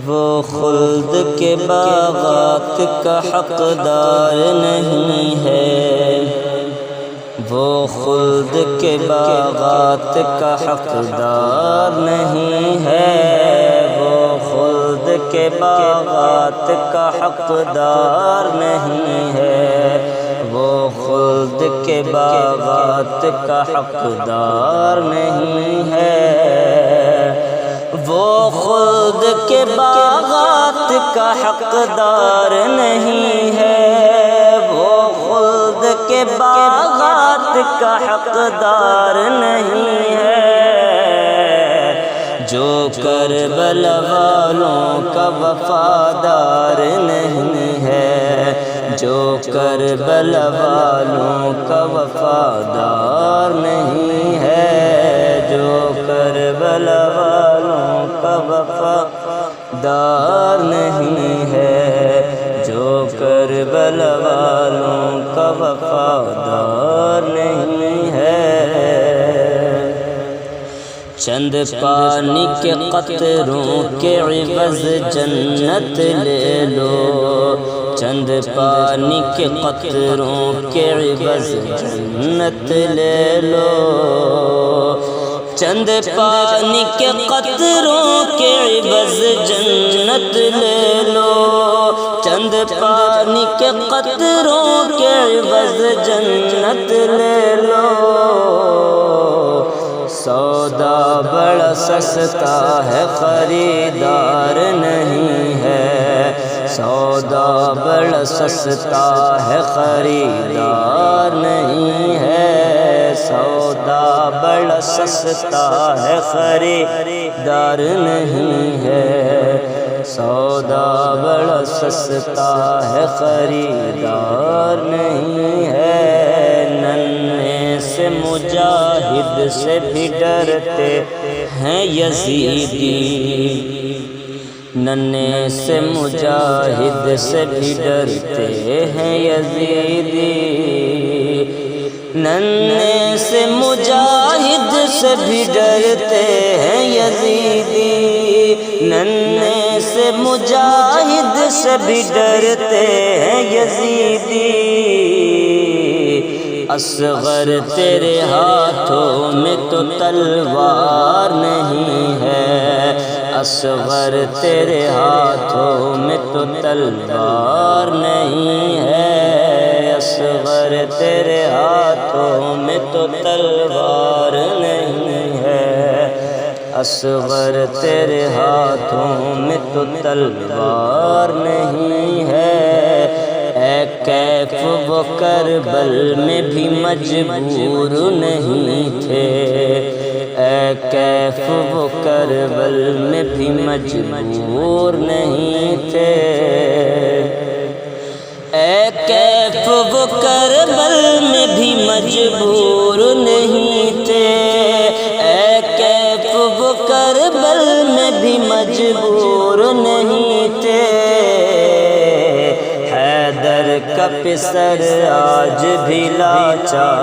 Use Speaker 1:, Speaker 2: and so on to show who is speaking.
Speaker 1: وہ خلد کے باغات کا حقدار نہیں ہے، وہ خلد کے باغات کا حقدار نہیں ہے، وہ خلد کے باغات کا حقدار نہیں ہے، وہ خلد کے باغات کا حقدار نہیں ہے، وہ خلد کے باغات کا حقدار نہیں ہے، وہ خلد کے باغات کا حقدار نہیں ہے، جو کربلا والوں کا وفادار نہیں ہے، جو کربلا والوں کا وفادار نہیں ہے، جو کربلا والوں کا وفادار نہیں ہے، جو کربلا والوں کا وفادار نہیں ہے۔ چند پانی کے قطروں کے عوض جنت لے لو، چند پانی کے قطروں کے عوض جنت لے لو، چند پانی کے قطروں کے عوض جنت لے لو، چند پانی کے قطروں کے عوض جنت لے لو، سودا بڑا سستا ہے خریدار نہیں ہے، سودا بڑا سستا ہے خریدار نہیں ہے، سودا بڑا سستا ہے خریدار نہیں ہے، سودا بڑا سستا ہے خریدار نہیں ہے۔ ننھے سے مجاہد سے بھی ڈرتے ہیں یزیدی، ننھے سے مجاہد سے بھی ڈرتے ہیں یزیدی، ننھے سے مجاہد سے بھی ڈرتے ہیں یزیدی، ننھے سے مجاہد سے بھی ڈرتے ہیں یزیدی، اصغر تیرے ہاتھوں میں تو تلوار نہیں ہے، اصغر تیرے ہاتھوں میں تو تلوار نہیں ہے، اصغر تیرے ہاتھوں میں تو تلوار نہیں ہے، اصغر تیرے ہاتھوں میں تو تلوار نہیں ہے۔ اے کیف وہ کربل میں بھی مجبور نہیں تھے، اے کیف وہ کربل میں بھی مجبور نہیں تھے، اے کیف وہ کربل میں بھی مجبور نہیں تھے، اے کیف وہ کربل میں بھی مجبور نہیں تھے، حیدر کا پسر آج بھی لاچار